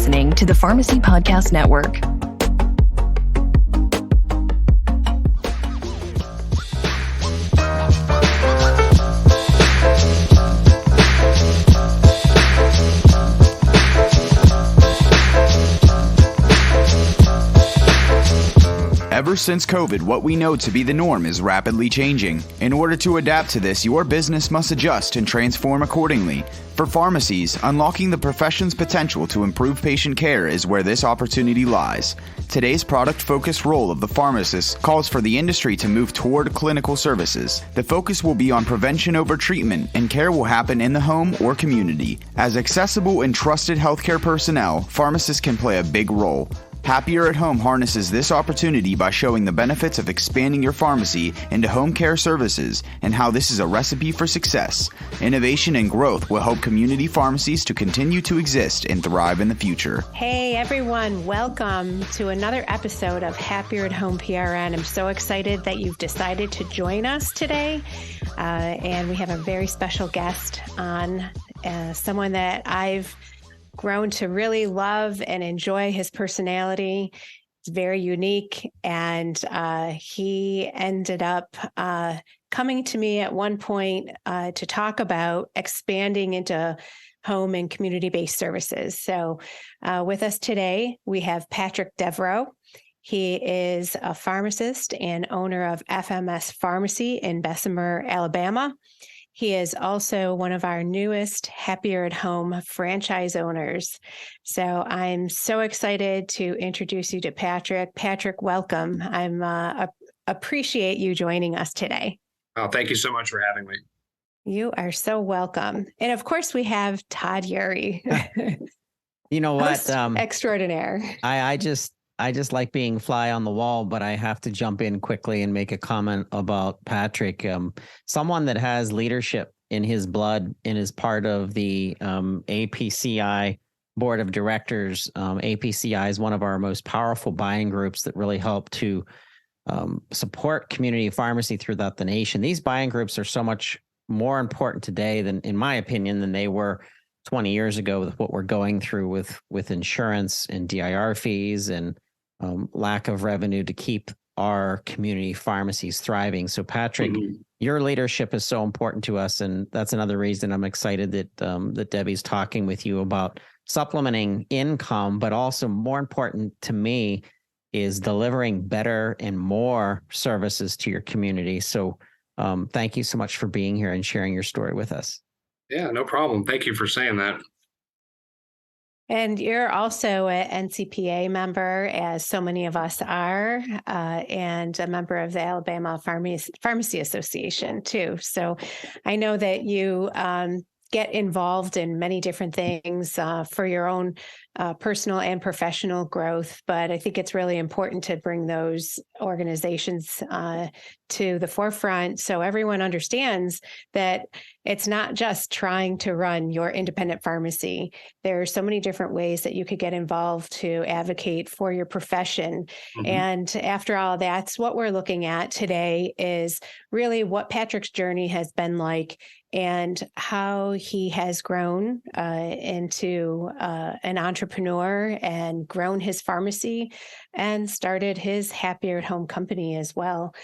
listening to the Pharmacy Podcast Network. Ever since COVID, what we know to be the norm is rapidly changing. In order to adapt to this, your business must adjust and transform accordingly. For pharmacies, unlocking the profession's potential to improve patient care is where this opportunity lies. Today's product-focused role of the pharmacist calls for the industry to move toward clinical services. The focus will be on prevention over treatment, and care will happen in the home or community. As accessible and trusted healthcare personnel, pharmacists can play a big role. Happier at Home harnesses this opportunity by showing the benefits of expanding your pharmacy into home care services and how this is a recipe for success. Innovation and growth will help community pharmacies to continue to exist and thrive in the future. Hey everyone, welcome to another episode of Happier at Home PRN. I'm so excited that you've decided to join us today. And we have a very special guest on, someone that I've grown to really love and enjoy. His personality. It's very unique, and he ended up coming to me at one point to talk about expanding into home and community-based services. So with us today, we have Patrick Devereaux. He is a pharmacist and owner of FMS Pharmacy in Bessemer, Alabama. He is also one of our newest Happier at Home franchise owners. So I'm so excited to introduce you to Patrick. Patrick, welcome. I appreciate you joining us today. Oh, thank you so much for having me. You are so welcome. And of course, we have Todd Eury. You know what? Extraordinaire. I just like being fly on the wall, but I have to jump in quickly and make a comment about Patrick. Someone that has leadership in his blood and is part of the APCI board of directors. APCI is one of our most powerful buying groups that really help to support community pharmacy throughout the nation. These buying groups are so much more important today than, in my opinion, than they were 20 years ago with what we're going through with insurance and DIR fees and lack of revenue to keep our community pharmacies thriving. So Patrick, your leadership is so important to us. And that's another reason I'm excited that Debbie's talking with you about supplementing income, but also more important to me is delivering better and more services to your community. So thank you so much for being here and sharing your story with us. Yeah, no problem. Thank you for saying that. And you're also an NCPA member, as so many of us are, and a member of the Alabama Pharmacy Association, too. So I know that you get involved in many different things for your own personal and professional growth. But I think it's really important to bring those organizations to the forefront so everyone understands that it's not just trying to run your independent pharmacy. There are so many different ways that you could get involved to advocate for your profession. And after all, that's what we're looking at today is really what Patrick's journey has been like and how he has grown into an entrepreneur and grown his pharmacy and started his Happier at Home company as well.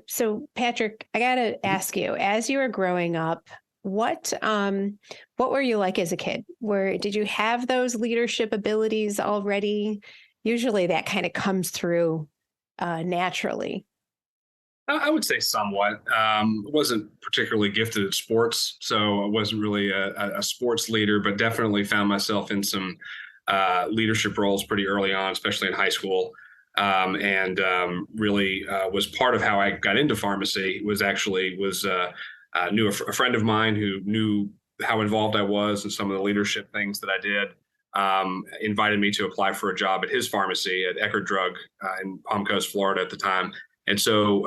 So Patrick, I got to ask you, as you were growing up, what were you like as a kid? Did you have those leadership abilities already? Usually that kind of comes through naturally. I would say somewhat. Wasn't particularly gifted at sports, so I wasn't really a sports leader, but definitely found myself in some leadership roles pretty early on, especially in high school. And really was part of how I got into pharmacy. Knew a friend of mine who knew how involved I was in some of the leadership things that I did. Invited me to apply for a job at his pharmacy at Eckerd Drug in Palm Coast, Florida at the time. And so,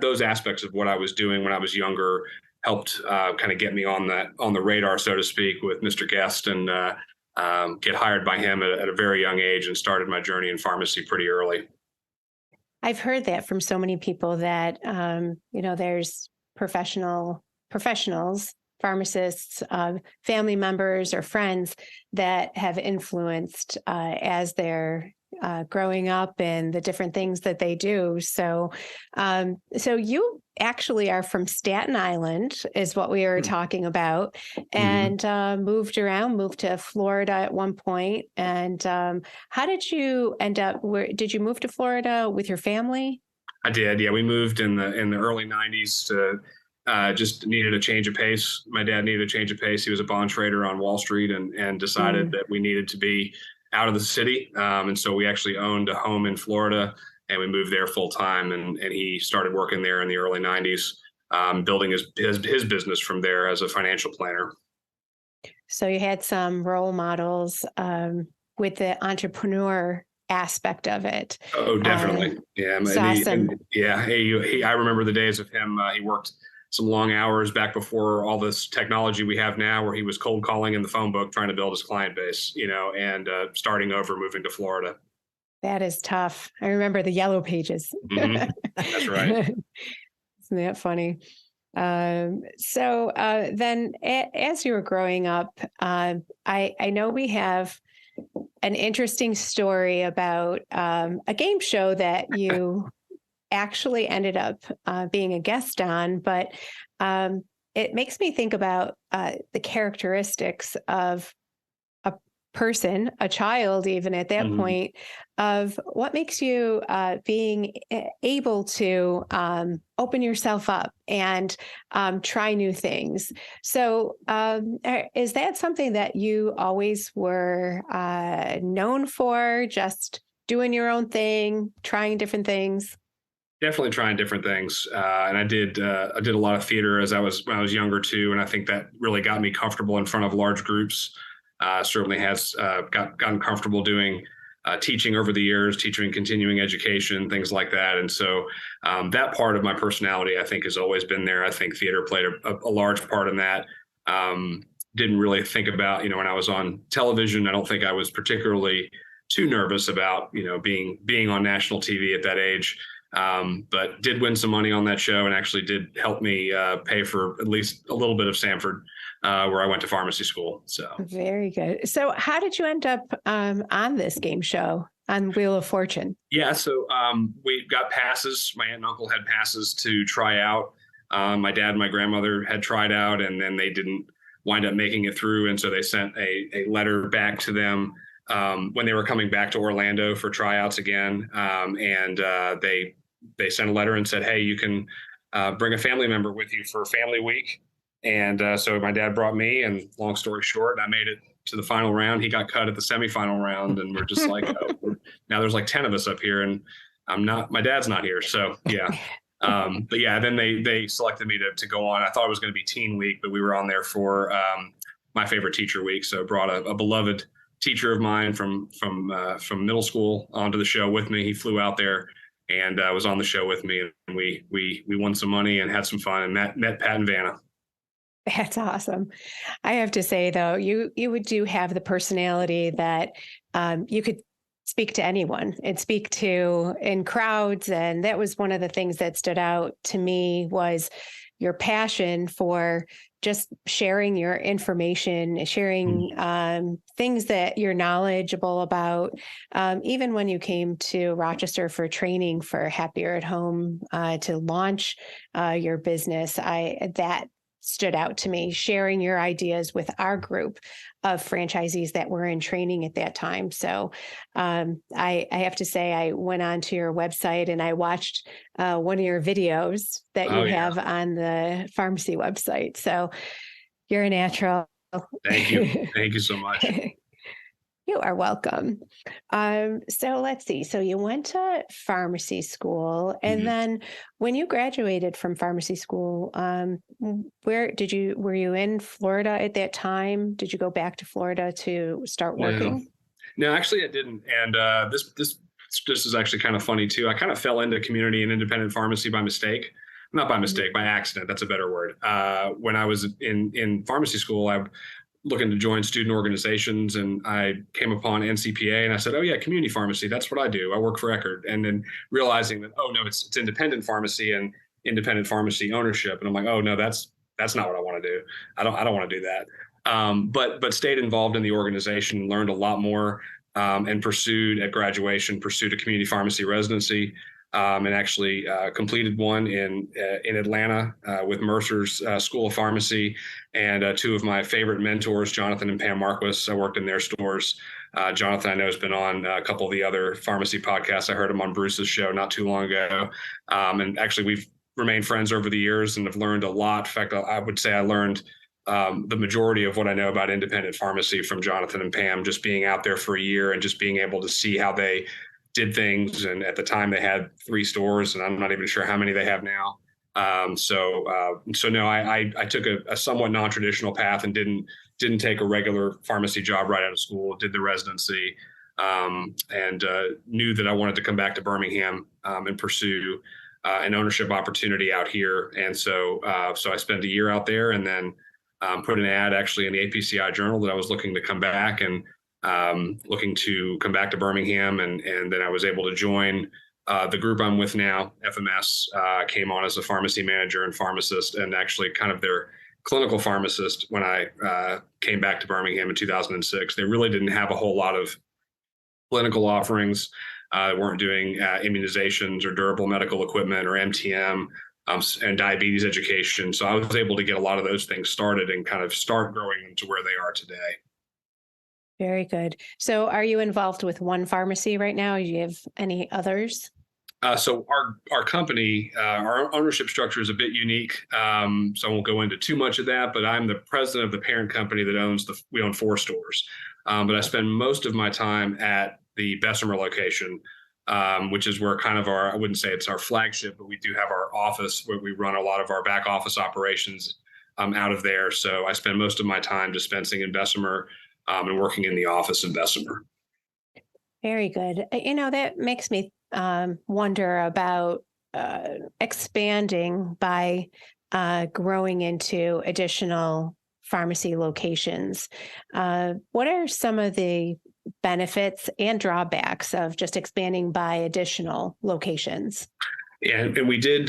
those aspects of what I was doing when I was younger helped kind of get me on the radar, so to speak, with Mr. Guest and get hired by him at a very young age and started my journey in pharmacy pretty early. I've heard that from so many people that, there's professionals pharmacists, family members or friends that have influenced as they're growing up and the different things that they do. So, so you actually are from Staten Island, is what we were talking about, and moved to Florida at one point. And how did you end up? Did you move to Florida with your family? I did. Yeah, we moved in the early '90s to just needed a change of pace. My dad needed a change of pace. He was a bond trader on Wall Street and decided that we needed to be out of the city. And so we actually owned a home in Florida and we moved there full time. And he started working there in the early '90s, building his business from there as a financial planner. So you had some role models with the entrepreneur aspect of it. Oh, definitely. Yeah. Awesome. I remember the days of him. He worked some long hours back before all this technology we have now, where he was cold calling in the phone book, trying to build his client base, and starting over, moving to Florida. That is tough. I remember the yellow pages. That's right. Isn't that funny? So then as you were growing up, I know we have an interesting story about a game show that you actually ended up being a guest on, but it makes me think about the characteristics of a person, a child, even at that point, of what makes you being able to open yourself up and try new things. So is that something that you always were known for, just doing your own thing, trying different things? Definitely trying different things, and I did a lot of theater when I was younger too, and I think that really got me comfortable in front of large groups. Certainly has gotten comfortable doing teaching over the years, teaching continuing education, things like that, and so that part of my personality I think has always been there. I think theater played a large part in that. Didn't really think about when I was on television. I don't think I was particularly too nervous about being on national TV at that age. But did win some money on that show and actually did help me pay for at least a little bit of Sanford, where I went to pharmacy school. So very good. So how did you end up on this game show on Wheel of Fortune? Yeah, so we got passes. My aunt and uncle had passes to try out. My dad and my grandmother had tried out, and then they didn't wind up making it through. And so they sent a letter back to them when they were coming back to Orlando for tryouts again. And they sent a letter and said, hey, you can bring a family member with you for family week. And so my dad brought me, and long story short, I made it to the final round. He got cut at the semifinal round, and we're just like, now there's like 10 of us up here, and my dad's not here. So yeah. But yeah, then they selected me to go on. I thought it was going to be teen week, but we were on there for my favorite teacher week. So brought a beloved teacher of mine from middle school onto the show with me. He flew out there and was on the show with me, and we won some money and had some fun and met Pat and Vanna. That's awesome. I have to say though, you do have the personality that you could speak to anyone and speak to in crowds. And that was one of the things that stood out to me, was your passion for just sharing your information, sharing things that you're knowledgeable about. Even when you came to Rochester for training for Happier at Home to launch your business, that stood out to me, sharing your ideas with our group of franchisees that were in training at that time. So I have to say, I went onto your website and I watched one of your videos that you have on the pharmacy website. So you're a natural. Thank you. Thank you so much. You are welcome. So let's see. So you went to pharmacy school, and then when you graduated from pharmacy school, were you in Florida at that time? Did you go back to Florida to start working? No, actually I didn't. And this is actually kind of funny too. I kind of fell into community and independent pharmacy by mistake. Not by mistake, by accident. That's a better word. When I was in pharmacy school, I looking to join student organizations, and I came upon NCPA, and I said, oh yeah, community pharmacy. That's what I do. I work for Eckerd. And then realizing that, oh no, it's independent pharmacy and independent pharmacy ownership. And I'm like, oh no, that's that's not what I want to do. I don't want to do that. But stayed involved in the organization, learned a lot more, and pursued a community pharmacy residency, and actually completed one in Atlanta with Mercer's School of Pharmacy, and two of my favorite mentors, Jonathan and Pam Marquis. I worked in their stores. Jonathan, I know, has been on a couple of the other pharmacy podcasts. I heard him on Bruce's show not too long ago, and actually we've remained friends over the years and have learned a lot. In fact, I would say I learned the majority of what I know about independent pharmacy from Jonathan and Pam, just being out there for a year and just being able to see how they did things. And at the time they had 3 stores, and I'm not even sure how many they have now. So no, I took a somewhat non-traditional path and didn't take a regular pharmacy job right out of school, did the residency, and knew that I wanted to come back to Birmingham and pursue an ownership opportunity out here. And so I spent a year out there, and then put an ad actually in the APCI Journal that I was looking to come back and looking to come back to Birmingham. And then I was able to join the group I'm with now, FMS. Came on as a pharmacy manager and pharmacist, and actually kind of their clinical pharmacist when I came back to Birmingham in 2006. They really didn't have a whole lot of clinical offerings. Weren't doing immunizations or durable medical equipment or MTM. And diabetes education. So I was able to get a lot of those things started and kind of start growing into where they are today. Very good. So are you involved with one pharmacy right now? Do you have any others? So our company, our ownership structure is a bit unique. So I won't go into too much of that, but I'm the president of the parent company that we own 4 stores. But I spend most of my time at the Bessemer location, which is where kind of I wouldn't say it's our flagship, but we do have our office where we run a lot of our back office operations out of there. So I spend most of my time dispensing in Bessemer and working in the office in Bessemer. Very good. That makes me wonder about expanding by growing into additional pharmacy locations. What are some of the benefits and drawbacks of just expanding by additional locations? Yeah, and we did.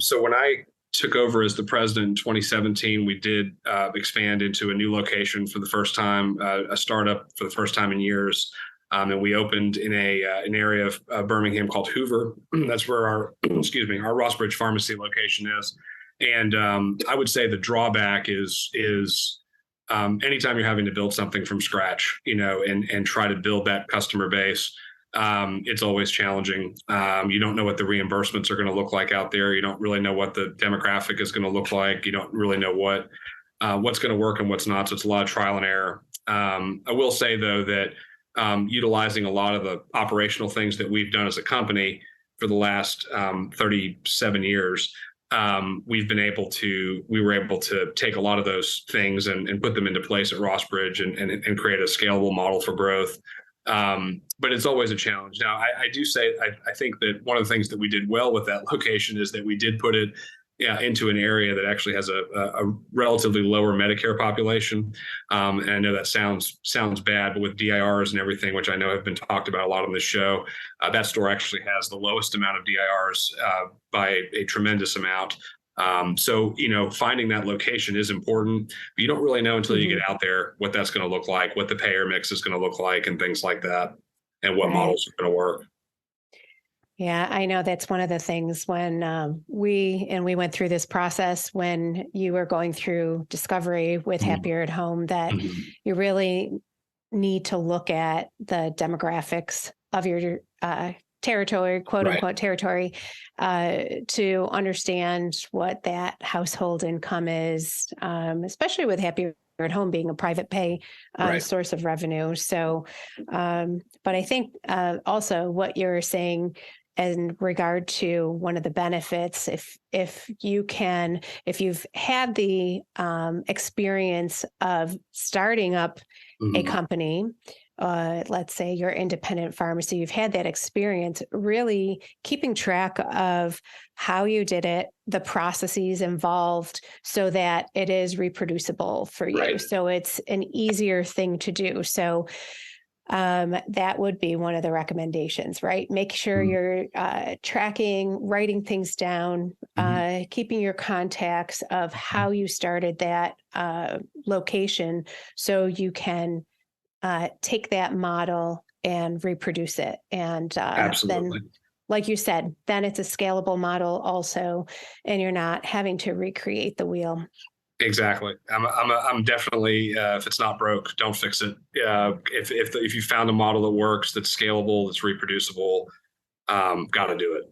So when I took over as the president in 2017, we did expand into a new location for the first time, a startup for the first time in years. And we opened in an area of Birmingham called Hoover. That's where our Rossbridge pharmacy location is. And I would say the drawback is anytime you're having to build something from scratch, and try to build that customer base, it's always challenging. You don't know what the reimbursements are going to look like out there. You don't really know what the demographic is going to look like. You don't really know what's going to work and what's not. So it's a lot of trial and error. I will say, though, that utilizing a lot of the operational things that we've done as a company for the last 37 years, we were able to take a lot of those things and put them into place at Rossbridge and create a scalable model for growth. But it's always a challenge. Now, I do say, I think that one of the things that we did well with that location is that we did put it into an area that actually has a relatively lower Medicare population. And I know that sounds bad, but with DIRs and everything, which I know have been talked about a lot on this show, that store actually has the lowest amount of DIRs by a tremendous amount. So, finding that location is important, but you don't really know until you get out there what that's going to look like, what the payer mix is going to look like, and things like that, and what models are going to work. Yeah, I know that's one of the things when we went through this process when you were going through discovery with Happier at Home, that you really need to look at the demographics of your territory, quote unquote territory, to understand what that household income is, especially with Happier at Home being a private pay source of revenue. So, but I think also what you're saying in regard to one of the benefits, if you've had the experience of starting up a company, let's say your independent pharmacy, you've had that experience really keeping track of how you did it, the processes involved, so that it is reproducible for you. So it's an easier thing to do. So that would be one of the recommendations, right? Make sure you're tracking, writing things down, keeping your contacts of how you started that location so you can take that model and reproduce it. And Absolutely. then, like you said, then it's a scalable model also, and you're not having to recreate the wheel. Exactly. I'm definitely, if it's not broke, don't fix it. If you found a model that works, that's scalable, that's reproducible, got to do it.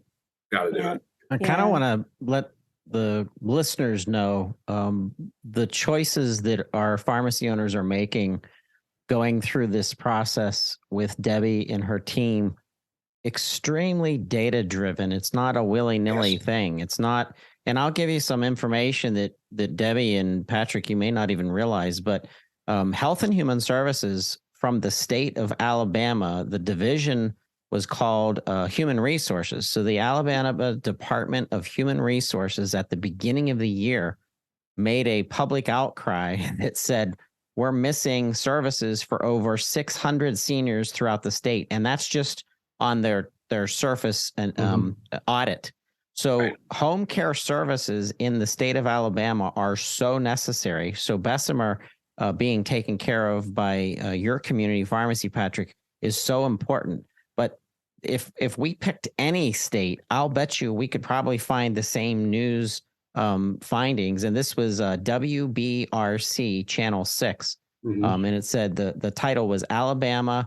Got to do it. I kind of want to let the listeners know the choices that our pharmacy owners are making going through this process with Debbie and her team. Extremely data driven. It's not a willy-nilly thing. It's not, and I'll give you some information that Debbie and Patrick, you may not even realize, but Health and Human Services from the state of Alabama, the division was called Human Resources. So the Alabama Department of Human Resources at the beginning of the year made a public outcry that said, we're missing services for over 600 seniors throughout the state. And that's just on their surface and audit. So home care services in the state of Alabama are so necessary. So Bessemer being taken care of by your community pharmacy, Patrick, is so important. But if we picked any state, I'll bet you we could probably find the same news findings. And this was WBRC Channel 6. And it said the title was Alabama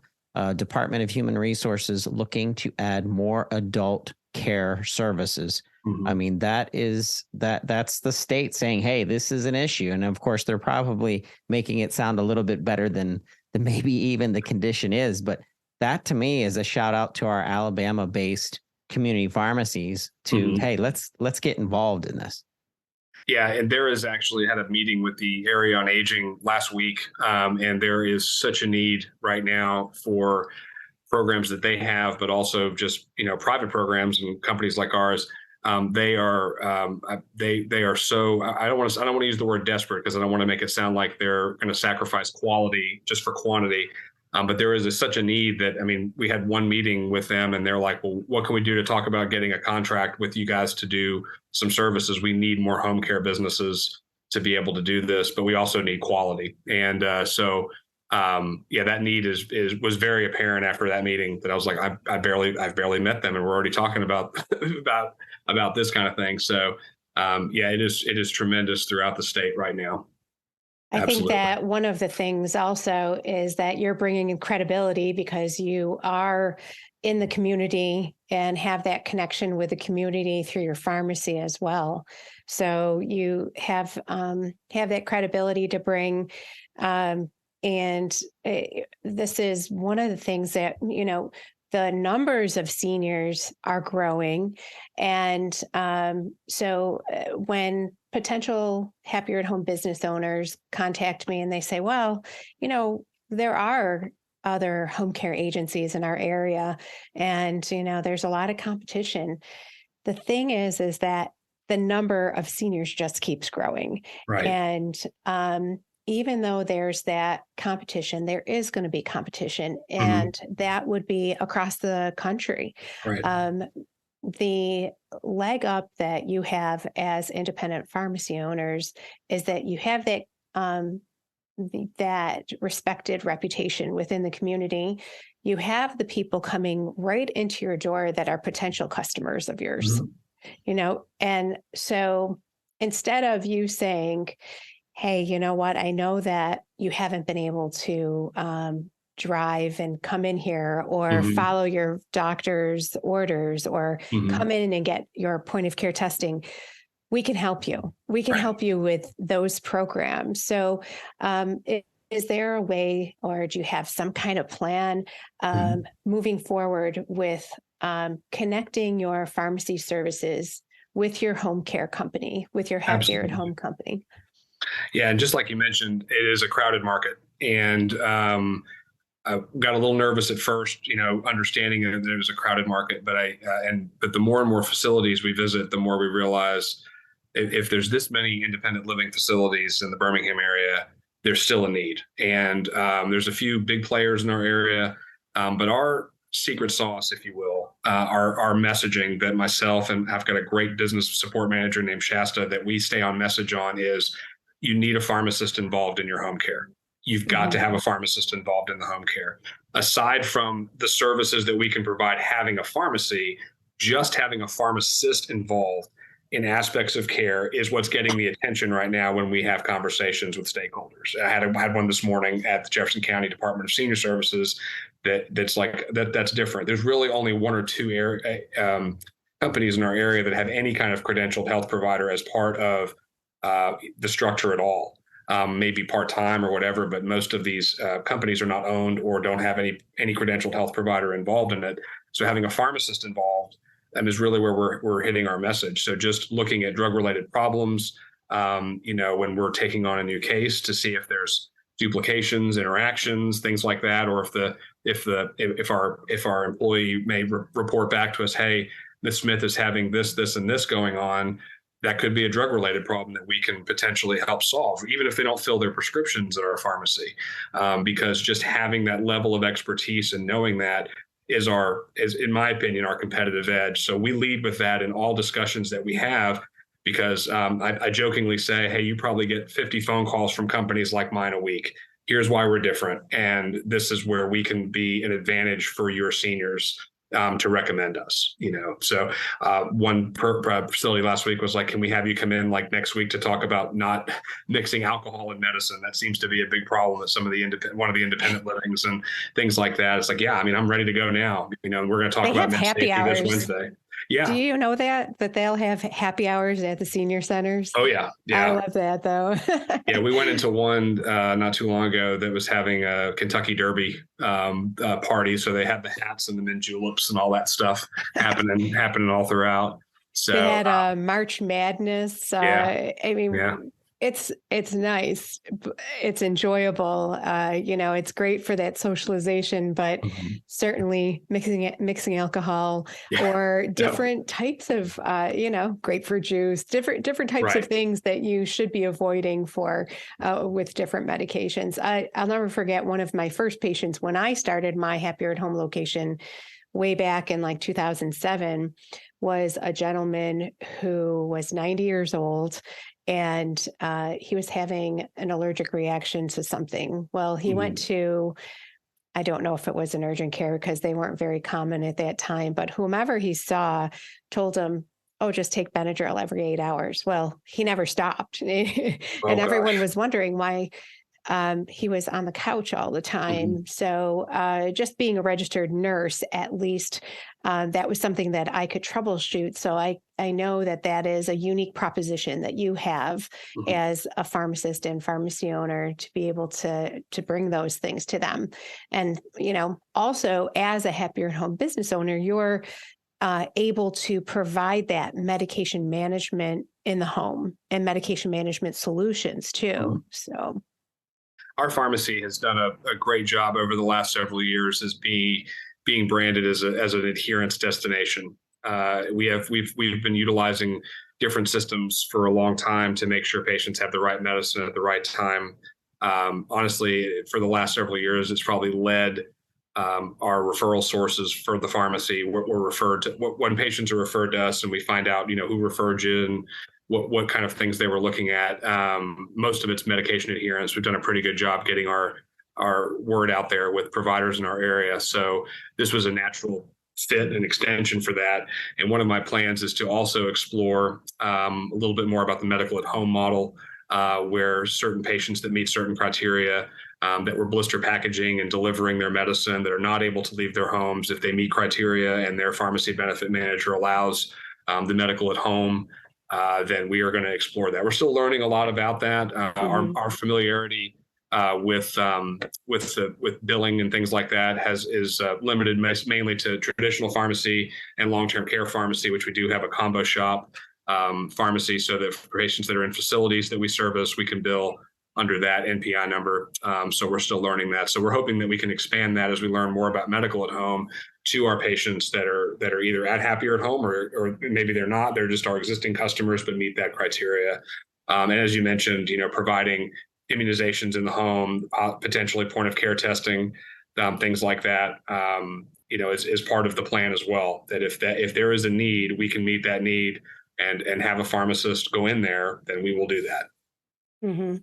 Department of Human Resources looking to add more adult care services. I mean, that's the state saying, hey, this is an issue. And of course, they're probably making it sound a little bit better than maybe even the condition is. But that to me is a shout out to our Alabama based community pharmacies to, hey, let's get involved in this. Yeah, and there is actually had a meeting with the area on aging last week, and there is such a need right now for programs that they have, but also just private programs and companies like ours. They are so I don't want to use the word desperate because I don't want to make it sound like they're going to sacrifice quality just for quantity. But there is such a need that, I mean, we had one meeting with them and they're like, well, what can we do to talk about getting a contract with you guys to do some services? We need more home care businesses to be able to do this, but we also need quality. And so that need was very apparent after that meeting that I was like, I've barely met them and we're already talking about about this kind of thing. So it is tremendous throughout the state right now. I Absolutely. think that one of the things also is that you're bringing in credibility because you are in the community and have that connection with the community through your pharmacy as well. So you have that credibility to bring. And this is one of the things that, the numbers of seniors are growing. And so when potential happier at home business owners contact me and they say, well, there are other home care agencies in our area and, there's a lot of competition. The thing is that the number of seniors just keeps growing. Right. And even though there's that competition, there is going to be competition, and that would be across the country. Right. The leg up that you have as independent pharmacy owners is that you have that respected reputation within the community. You have the people coming right into your door that are potential customers of yours, and so instead of you saying, hey, you know what? I know that you haven't been able to drive and come in here or follow your doctor's orders or come in and get your point of care testing. We can help you. We can help you with those programs. So is there a way, or do you have some kind of plan moving forward with connecting your pharmacy services with your home care company, with your happier at home company? Yeah. And just like you mentioned, it is a crowded market. And I got a little nervous at first, understanding that it was a crowded market. But but the more and more facilities we visit, the more we realize if there's this many independent living facilities in the Birmingham area, there's still a need. And there's a few big players in our area, but our secret sauce, if you will, our messaging that myself and I've got a great business support manager named Shasta that we stay on message on is you need a pharmacist involved in your home care. You've got to have a pharmacist involved in the home care. Aside from the services that we can provide, having a pharmacy, just having a pharmacist involved in aspects of care is what's getting the attention right now when we have conversations with stakeholders. I had one this morning at the Jefferson County Department of Senior Services that's different. There's really only one or two companies in our area that have any kind of credentialed health provider as part of the structure at all. Maybe part-time or whatever, but most of these companies are not owned or don't have any credentialed health provider involved in it. So having a pharmacist involved is really where we're hitting our message. So just looking at drug-related problems, when we're taking on a new case to see if there's duplications, interactions, things like that, or if our employee may report back to us, hey, Ms. Smith is having this, and this going on. That could be a drug-related problem that we can potentially help solve, even if they don't fill their prescriptions at our pharmacy, because just having that level of expertise and knowing that is in my opinion, our competitive edge. So we lead with that in all discussions that we have, because I jokingly say, hey, you probably get 50 phone calls from companies like mine a week. Here's why we're different. And this is where we can be an advantage for your seniors. To recommend us, So one facility last week was like, can we have you come in like next week to talk about not mixing alcohol and medicine? That seems to be a big problem at some of the one of the independent livings and things like that. It's like, yeah, I'm ready to go now. We're going to talk about med safety this Wednesday. Yeah. Do you know that they'll have happy hours at the senior centers? Oh, yeah. I love that, though. Yeah, we went into one not too long ago that was having a Kentucky Derby party. So they had the hats and the mint juleps and all that stuff happening all throughout. So they had March Madness. Yeah. It's nice. It's enjoyable. It's great for that socialization, but certainly mixing alcohol or different types of, grapefruit juice, different types of things that you should be avoiding with different medications. I'll never forget one of my first patients when I started my Happier at Home location way back in like 2007 was a gentleman who was 90 years old. And he was having an allergic reaction to something. Well, he went to, I don't know if it was an urgent care because they weren't very common at that time, but whomever he saw told him, oh, just take Benadryl every 8 hours. Well, he never stopped. Everyone was wondering why he was on the couch all the time. So just being a registered nurse, at least that was something that I could troubleshoot. So I know that is a unique proposition that you have as a pharmacist and pharmacy owner to be able to bring those things to them. And, also as a Happier at Home business owner, you're able to provide that medication management in the home and medication management solutions too. So our pharmacy has done a great job over the last several years as being branded as an adherence destination. We've been utilizing different systems for a long time to make sure patients have the right medicine at the right time. Honestly, for the last several years, it's probably led our referral sources for the pharmacy. We're referred to when patients are referred to us, and we find out who referred you and what kind of things they were looking at. Most of it's medication adherence. We've done a pretty good job getting our word out there with providers in our area. So this was a natural fit and extension for that. And one of my plans is to also explore a little bit more about the medical at home model, where certain patients that meet certain criteria that we're blister packaging and delivering their medicine that are not able to leave their homes, if they meet criteria and their pharmacy benefit manager allows the medical at home, then we are going to explore that. We're still learning a lot about that. Our familiarity with billing and things like that is limited mainly to traditional pharmacy and long-term care pharmacy, which we do have a combo shop pharmacy, so that for patients that are in facilities that we service, we can bill under that NPI number. So we're still learning that. So we're hoping that we can expand that as we learn more about medical at home to our patients that are either at Happier at Home or maybe they're not. They're just our existing customers but meet that criteria. And as you mentioned, providing immunizations in the home, potentially point of care testing, things like that. Is part of the plan as well. That if there is a need, we can meet that need and have a pharmacist go in there, then we will do that. Mm-hmm.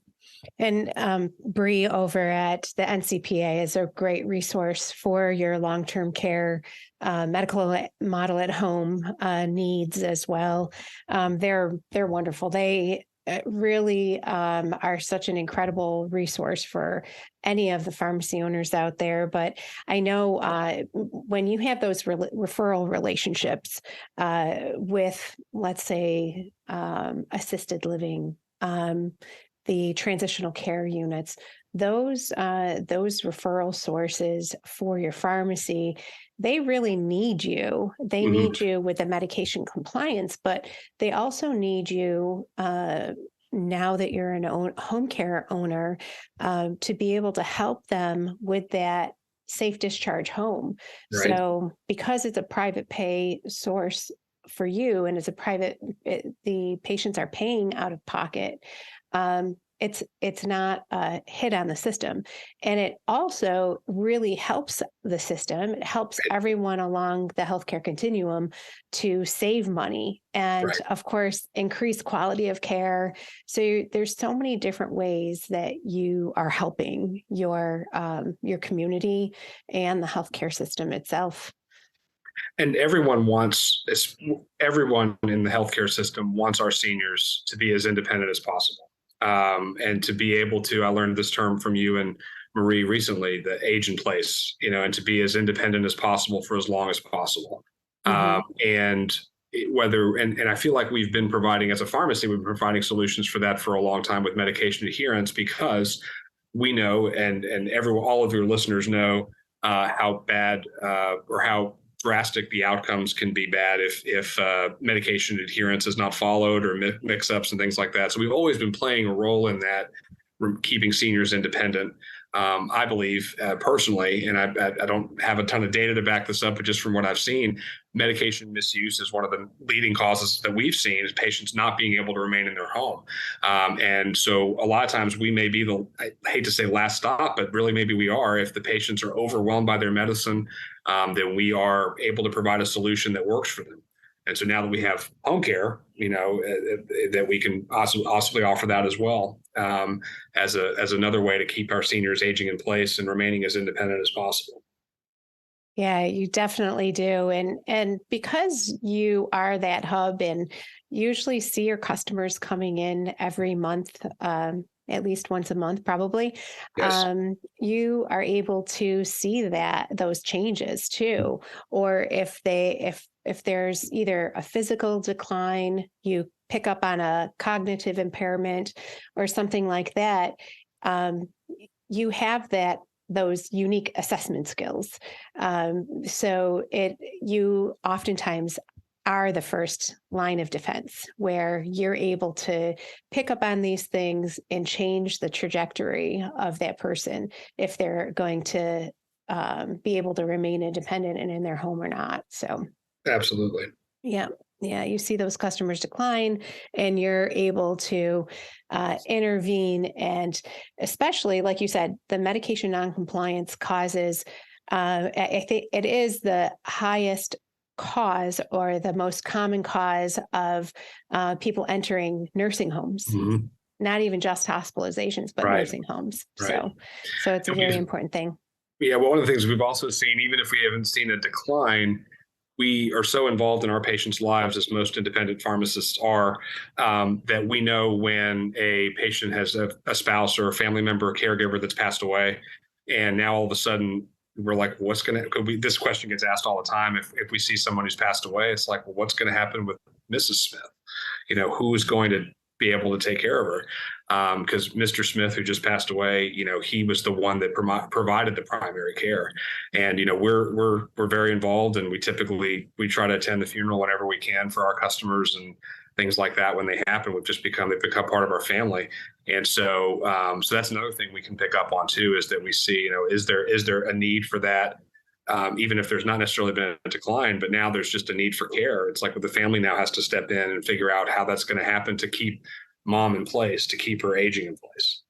And Bree over at the NCPA is a great resource for your long-term care medical model at home needs as well. They're wonderful. They really are such an incredible resource for any of the pharmacy owners out there. But I know when you have those referral relationships with, let's say, assisted living, the transitional care units, those referral sources for your pharmacy, they really need you. They Mm-hmm. need you with the medication compliance, but they also need you now that you're an home care owner to be able to help them with that safe discharge home. Right. So because it's a private pay source for you and it's a private, the patients are paying out of pocket. It's not a hit on the system. And it also really helps the system. It helps everyone along the healthcare continuum to save money and, Right. of course, increase quality of care. So there's so many different ways that you are helping your community and the healthcare system itself. And everyone in the healthcare system wants our seniors to be as independent as possible. And to be able to, I learned this term from you and Marie recently, the age in place, and to be as independent as possible for as long as possible. Mm-hmm. And I feel like we've been providing, as a pharmacy, we've been providing solutions for that for a long time with medication adherence, because we know, and all of your listeners know how bad or how drastic the outcomes can be bad if medication adherence is not followed, or mix-ups and things like that. So we've always been playing a role in that, keeping seniors independent. I believe personally, and I don't have a ton of data to back this up, but just from what I've seen, medication misuse is one of the leading causes that we've seen, is patients not being able to remain in their home. And so a lot of times we may be I hate to say last stop, but really maybe we are. If the patients are overwhelmed by their medicine, then we are able to provide a solution that works for them. And so now that we have home care, that we can possibly offer that as well, as another way to keep our seniors aging in place and remaining as independent as possible. Yeah, you definitely do. And because you are that hub and usually see your customers coming in every month, at least once a month, probably, yes. You are able to see those changes too. Or if there's either a physical decline, you pick up on a cognitive impairment or something like that, you have those unique assessment skills. So you oftentimes are the first line of defense, where you're able to pick up on these things and change the trajectory of that person if they're going to be able to remain independent and in their home or not. So absolutely. Yeah. You see those customers decline and you're able to intervene. And especially, like you said, the medication noncompliance causes, I think it is the highest cause or the most common cause of people entering nursing homes. Mm-hmm. Not even just hospitalizations, but right. Nursing homes. Right. So it's a very important thing. Yeah. Well, one of the things we've also seen, even if we haven't seen a decline, we are so involved in our patients' lives, as most independent pharmacists are, that we know when a patient has a spouse or a family member or caregiver that's passed away. And now all of a sudden we're like, this question gets asked all the time. If we see someone who's passed away, it's like, well, what's going to happen with Mrs. Smith? Who's going to be able to take care of her? Because Mr. Smith, who just passed away, he was the one that provided the primary care. And, we're very involved, and we try to attend the funeral whenever we can for our customers and things like that. When they happen, they've become part of our family. And so that's another thing we can pick up on too, is that we see, is there a need for that? Even if there's not necessarily been a decline, but now there's just a need for care. It's like the family now has to step in and figure out how that's going to happen to keep mom in place, to keep her aging in place.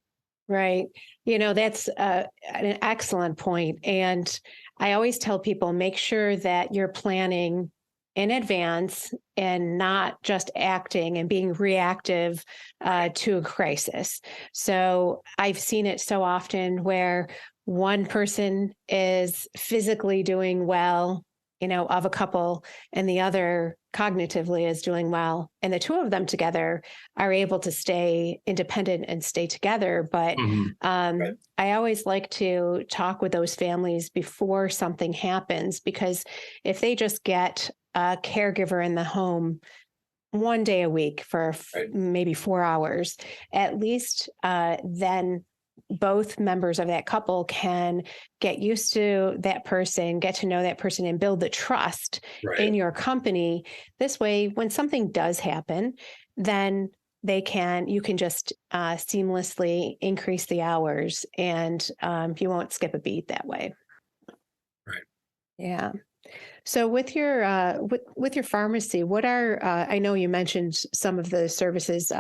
Right. That's an excellent point. And I always tell people, make sure that you're planning in advance and not just acting and being reactive to a crisis. So I've seen it so often where one person is physically doing well, of a couple, and the other cognitively is doing well. And the two of them together are able to stay independent and stay together. But Right. I always like to talk with those families before something happens, because if they just get a caregiver in the home one day a week for Right. maybe 4 hours, at least then both members of that couple can get used to that person, get to know that person, and build the trust Right. in your company. This way, when something does happen, then you can just seamlessly increase the hours, and you won't skip a beat that way. Right. Yeah. So with your pharmacy, what are I know you mentioned some of the services,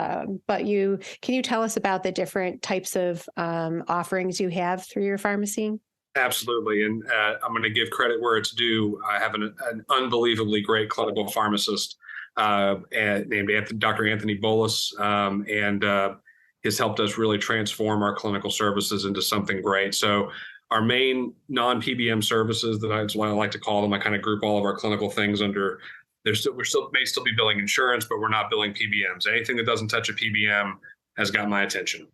but can you tell us about the different types of offerings you have through your pharmacy? Absolutely. And I'm going to give credit where it's due. I have an unbelievably great clinical pharmacist named Dr. Anthony Bolus, and has helped us really transform our clinical services into something great. So our main non-PBM services, that's what I like to call them, I kind of group all of our clinical things under, may still be billing insurance, but we're not billing PBMs. Anything that doesn't touch a PBM has got my attention.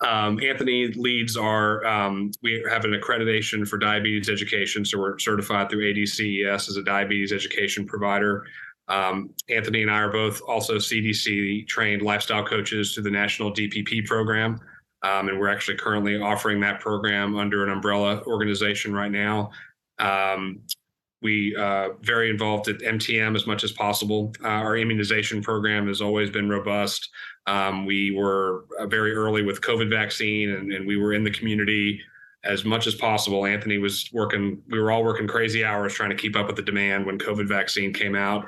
Anthony leads we have an accreditation for diabetes education. So we're certified through ADCES as a diabetes education provider. Anthony and I are both also CDC trained lifestyle coaches through the National DPP program. And we're actually currently offering that program under an umbrella organization right now. We very involved at MTM as much as possible. Our immunization program has always been robust. We were very early with COVID vaccine, and we were in the community as much as possible. Anthony was working, we were all working crazy hours trying to keep up with the demand when COVID vaccine came out.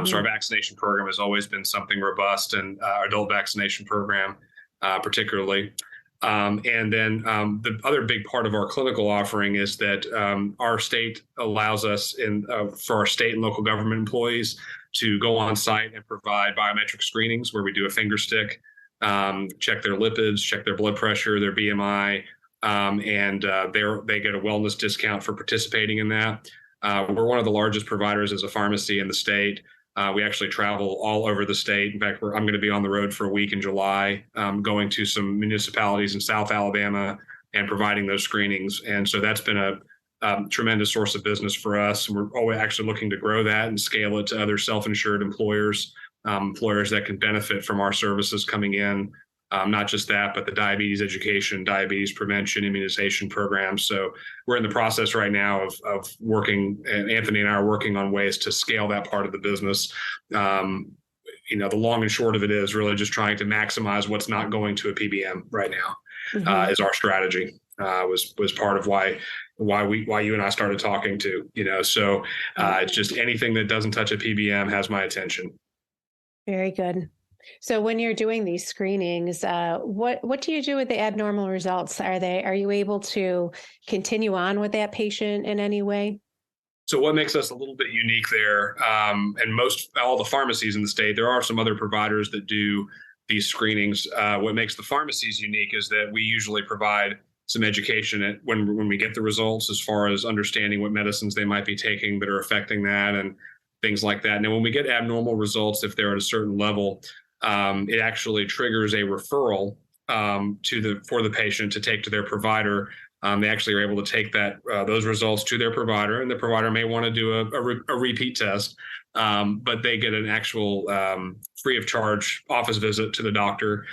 So our vaccination program has always been something robust, and our adult vaccination program particularly. And then the other big part of our clinical offering is that our state allows us for our state and local government employees to go on site and provide biometric screenings where we do a finger stick, check their lipids, check their blood pressure, their BMI, and they get a wellness discount for participating in that. We're one of the largest providers as a pharmacy in the state. We actually travel all over the state. In fact, I'm going to be on the road for a week in July, going to some municipalities in South Alabama and providing those screenings. And so that's been a tremendous source of business for us. We're always actually looking to grow that and scale it to other self-insured employers that can benefit from our services coming in. Not just that, but the diabetes education, diabetes prevention, immunization programs. So we're in the process right now of working, and Anthony and I are working on ways to scale that part of the business. The long and short of it is really just trying to maximize what's not going to a PBM right now is our strategy. Was part of why you and I started talking to, so it's just anything that doesn't touch a PBM has my attention. Very good. So when you're doing these screenings, what do you do with the abnormal results? Are you able to continue on with that patient in any way? So what makes us a little bit unique there, and all the pharmacies in the state, there are some other providers that do these screenings. What makes the pharmacies unique is that we usually provide some education when we get the results, as far as understanding what medicines they might be taking that are affecting that and things like that. Now, when we get abnormal results, if they're at a certain level, it actually triggers a referral for the patient to take to their provider. They actually are able to take those results to their provider, and the provider may want to do a repeat test, but they get an actual free of charge office visit to the doctor,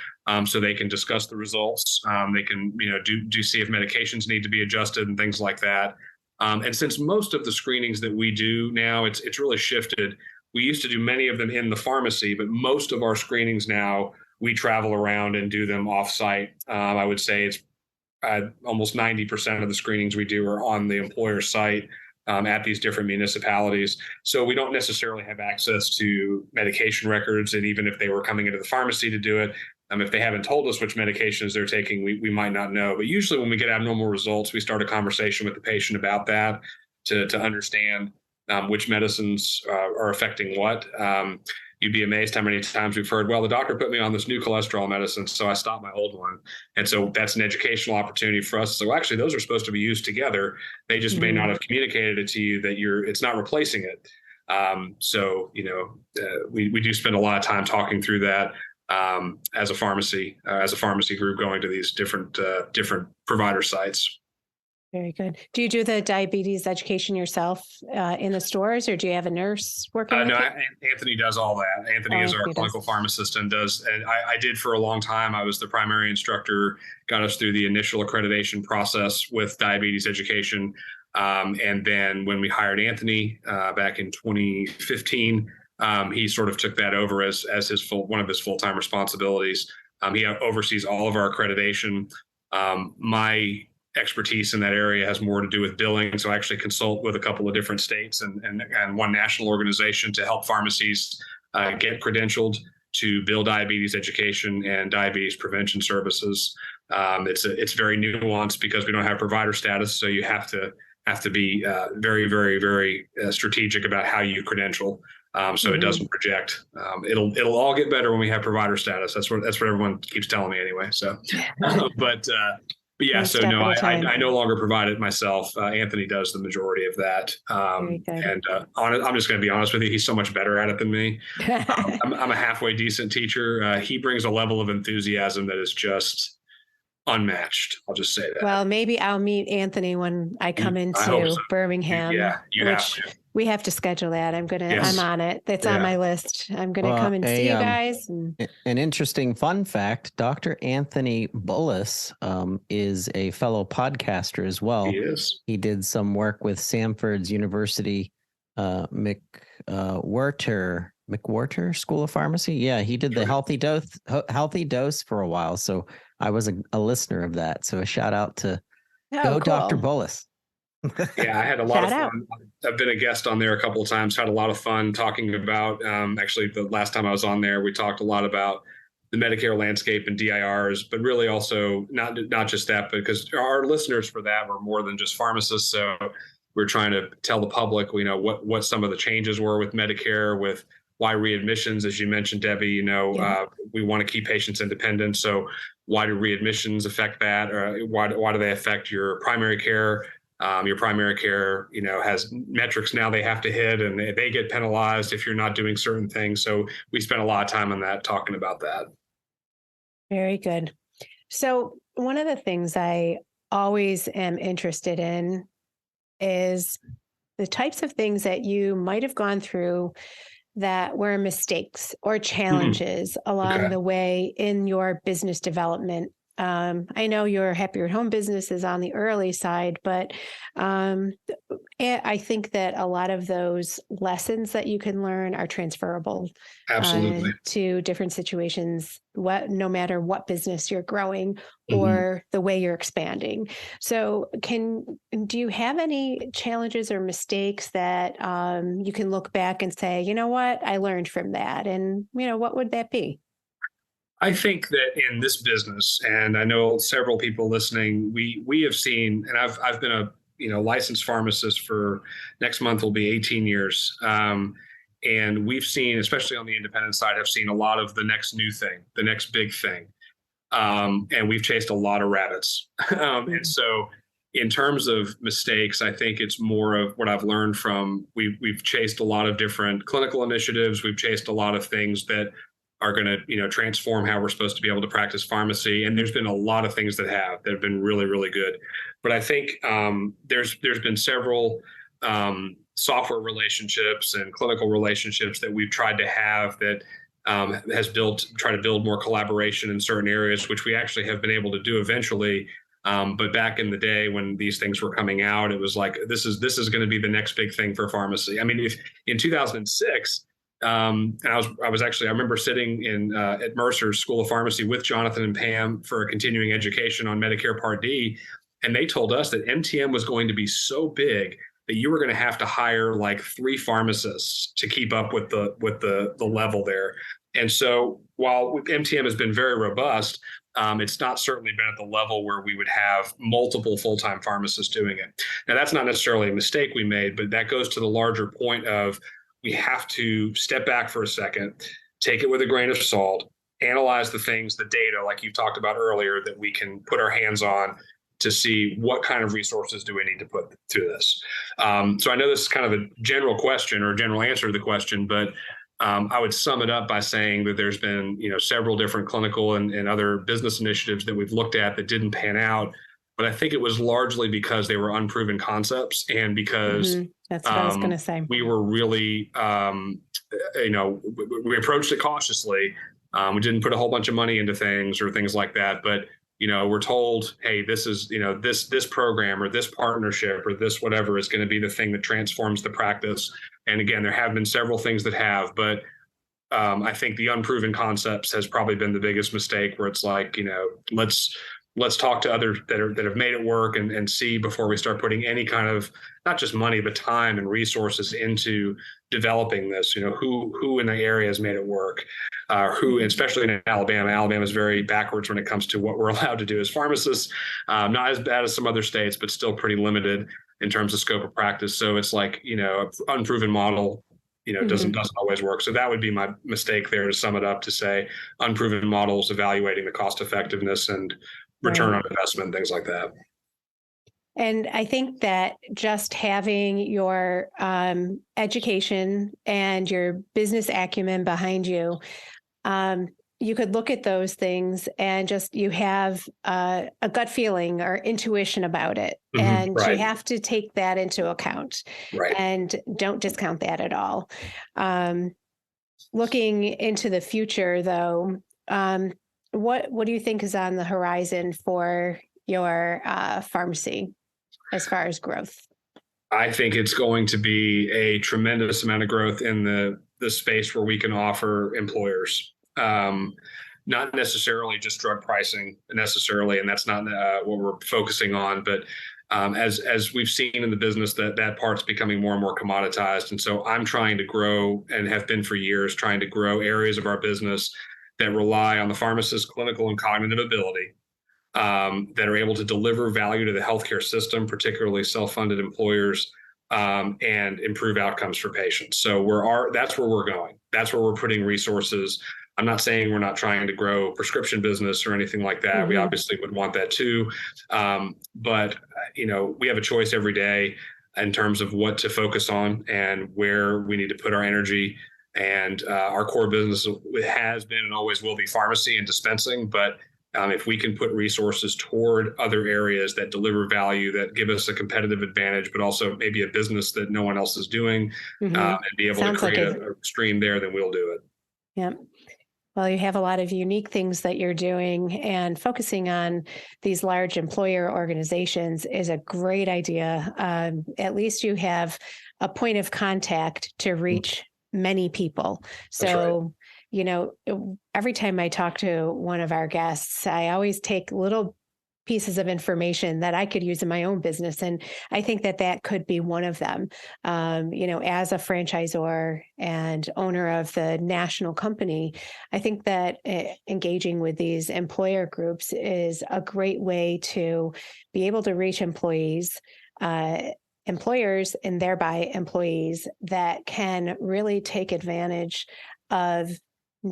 so they can discuss the results. They can see if medications need to be adjusted and things like that. And since most of the screenings that we do now, it's really shifted. We used to do many of them in the pharmacy, but most of our screenings now, we travel around and do them off-site. I would say it's almost 90% of the screenings we do are on the employer site at these different municipalities. So we don't necessarily have access to medication records. And even if they were coming into the pharmacy to do it, If they haven't told us which medications they're taking, we might not know. But usually when we get abnormal results, we start a conversation with the patient about that to understand which medicines are affecting what. You'd be amazed how many times we've heard, well, the doctor put me on this new cholesterol medicine, so I stopped my old one. And so that's an educational opportunity for us. So actually, those are supposed to be used together. They just may not have communicated it to you that it's not replacing it. So, we do spend a lot of time talking through that as a pharmacy group, going to these different provider sites. Very good. Do you do the diabetes education yourself in the stores, or do you have a nurse working with no, you? Anthony does all that. Anthony is our clinical pharmacist and I did for a long time. I was the primary instructor, got us through the initial accreditation process with diabetes education. And then when we hired Anthony back in 2015, he sort of took that over as one of his full-time responsibilities. He oversees all of our accreditation. My expertise in that area has more to do with billing. So I actually consult with a couple of different states and one national organization to help pharmacies get credentialed to bill diabetes education and diabetes prevention services. It's very nuanced because we don't have provider status. So you have to be very, very, very strategic about how you credential. So it doesn't project. It'll all get better when we have provider status. That's what everyone keeps telling me anyway. So, but yeah, so no, I no longer provide it myself. Anthony does the majority of that. And I'm just going to be honest with you. He's so much better at it than me. I'm a halfway decent teacher. He brings a level of enthusiasm that is just unmatched. I'll just say that. Well, maybe I'll meet Anthony when I come into Birmingham. You have to. We have to schedule that. I'm on it. That's on my list. I'm gonna come and see you guys. An interesting fun fact: Dr. Anthony Bullis is a fellow podcaster as well. He is. He did some work with Samford's University McWhorter School of Pharmacy. Yeah, he did the healthy dose for a while. So I was a listener of that. So a shout out to cool. Dr. Bullis. Yeah, I had a lot of fun. I've been a guest on there a couple of times, had a lot of fun talking about, actually the last time I was on there, we talked a lot about the Medicare landscape and DIRs, but really also not just that, but because our listeners for that were more than just pharmacists. So we're trying to tell the public, what some of the changes were with Medicare, with why readmissions, as you mentioned, Debbie, we want to keep patients independent. So why do readmissions affect that? Or why do they affect your primary care? Your primary care, has metrics now they have to hit, and they get penalized if you're not doing certain things. So we spent a lot of time on that, talking about that. Very good. So one of the things I always am interested in is the types of things that you might have gone through that were mistakes or challenges along the way in your business development. I know your Happier at Home business is on the early side, but I think that a lot of those lessons that you can learn are transferable to different situations, no matter what business you're growing or the way you're expanding. So do you have any challenges or mistakes that you can look back and say, you know what, I learned from that? And, what would that be? I think that in this business, and I know several people listening, we have seen, and I've been a licensed pharmacist for next month will be 18 years. And we've seen, especially on the independent side, have seen a lot of the next new thing, the next big thing. And we've chased a lot of rabbits. And so in terms of mistakes, I think it's more of what I've learned from, we've chased a lot of different clinical initiatives. We've chased a lot of things that are going to, transform how we're supposed to be able to practice pharmacy. And there's been a lot of things that have been really, really good. But I think there's been several software relationships and clinical relationships that we've tried to have that try to build more collaboration in certain areas, which we actually have been able to do eventually. But back in the day when these things were coming out, it was like, this is going to be the next big thing for pharmacy. I mean, if in 2006, and I remember sitting at Mercer's School of Pharmacy with Jonathan and Pam for a continuing education on Medicare Part D. And they told us that MTM was going to be so big that you were going to have to hire like 3 pharmacists to keep up with the level there. And so while MTM has been very robust, it's not certainly been at the level where we would have multiple full-time pharmacists doing it. Now, that's not necessarily a mistake we made, but that goes to the larger point of we have to step back for a second, take it with a grain of salt, analyze the things, the data, like you talked about earlier, that we can put our hands on to see what kind of resources do we need to put through this. So I know this is kind of a general question or a general answer to the question, but I would sum it up by saying that there's been, several different clinical and other business initiatives that we've looked at that didn't pan out. But I think it was largely because they were unproven concepts and because that's what I was going to say. We were really, we approached it cautiously. We didn't put a whole bunch of money into things or things like that. But, we're told, hey, this is, this program or this partnership or this whatever is going to be the thing that transforms the practice. And again, there have been several things that have, but I think the unproven concepts has probably been the biggest mistake where it's like, let's talk to others that have made it work and see before we start putting any kind of not just money, but time and resources into developing this, who in the area has made it work, who, especially in Alabama is very backwards when it comes to what we're allowed to do as pharmacists, not as bad as some other states, but still pretty limited in terms of scope of practice. So it's like, unproven model, doesn't always work. So that would be my mistake there to sum it up, to say unproven models, evaluating the cost effectiveness and return on investment, things like that. And I think that just having your education and your business acumen behind you, you could look at those things and just you have a gut feeling or intuition about it. And you have to take that into account and don't discount that at all. Looking into the future, though, what do you think is on the horizon for your pharmacy as far as growth? I think it's going to be a tremendous amount of growth in the space where we can offer employers, not necessarily just drug pricing necessarily, and that's not what we're focusing on, but as we've seen in the business, that part's becoming more and more commoditized. And so I'm trying to grow, and have been for years, trying to grow areas of our business that rely on the pharmacist's clinical and cognitive ability, that are able to deliver value to the healthcare system, particularly self-funded employers, and improve outcomes for patients. So that's where we're going. That's where we're putting resources. I'm not saying we're not trying to grow prescription business or anything like that. We obviously would want that too. But, we have a choice every day in terms of what to focus on and where we need to put our energy. And our core business has been and always will be pharmacy and dispensing. But if we can put resources toward other areas that deliver value, that give us a competitive advantage, but also maybe a business that no one else is doing, and be able to create a stream there, then we'll do it. Yep. Well, you have a lot of unique things that you're doing, and focusing on these large employer organizations is a great idea. At least you have a point of contact to reach many people. So, every time I talk to one of our guests, I always take little pieces of information that I could use in my own business. And I think that could be one of them. As a franchisor and owner of the national company, I think that engaging with these employer groups is a great way to be able to reach employers, and thereby employees that can really take advantage of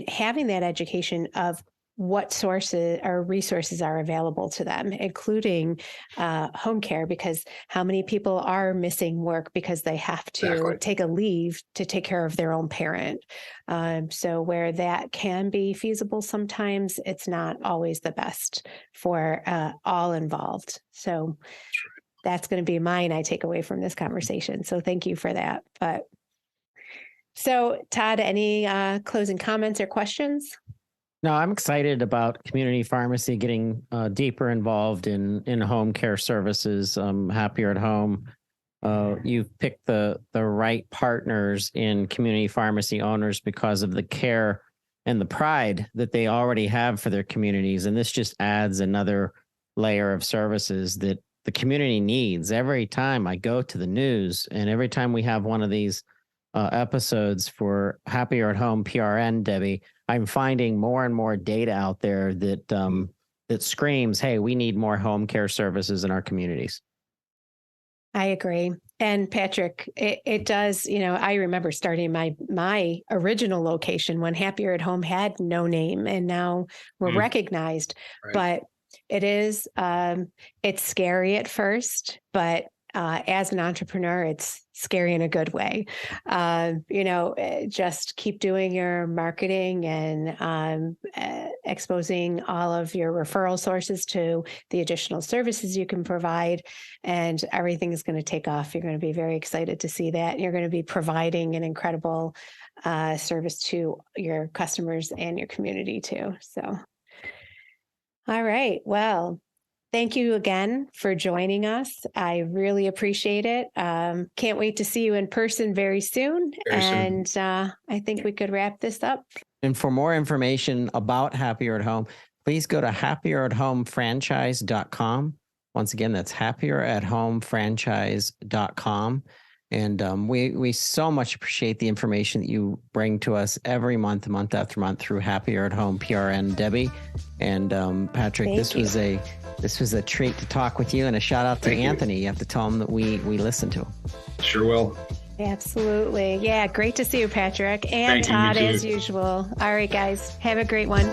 having that education of what sources or resources are available to them, including home care, because how many people are missing work because they have to take a leave to take care of their own parent. So where that can be feasible, sometimes it's not always the best for all involved. So that's going to be mine I take away from this conversation. So thank you for that. So Todd, any closing comments or questions? No, I'm excited about community pharmacy getting deeper involved in home care services. Happier at Home. You've picked the right partners in community pharmacy owners because of the care and the pride that they already have for their communities. And this just adds another layer of services that the community needs. Every time I go to the news and every time we have one of these episodes for Happier at Home PRN, Debbie, I'm finding more and more data out there that that screams, "Hey, we need more home care services in our communities." I agree. And Patrick, it does, I remember starting my original location when Happier at Home had no name, and now we're recognized. Right. But it is, it's scary at first, but as an entrepreneur, it's scary in a good way. Just keep doing your marketing and exposing all of your referral sources to the additional services you can provide, and everything is going to take off. You're going to be very excited to see that. You're going to be providing an incredible service to your customers and your community too. So, all right. Well, thank you again for joining us. I really appreciate it. Can't wait to see you in person very soon. I think we could wrap this up. And for more information about Happier at Home, please go to happieratHomeFranchise.com. Once again, that's happieratHomeFranchise.com. And we so much appreciate the information that you bring to us every month after month through Happier at Home PRN Debbie. And Patrick, this was a treat to talk with you, and a shout out to Anthony. You have to tell him that we listen to him. Sure will. Absolutely. Yeah. Great to see you, Patrick, and Todd, as usual. All right, guys. Have a great one.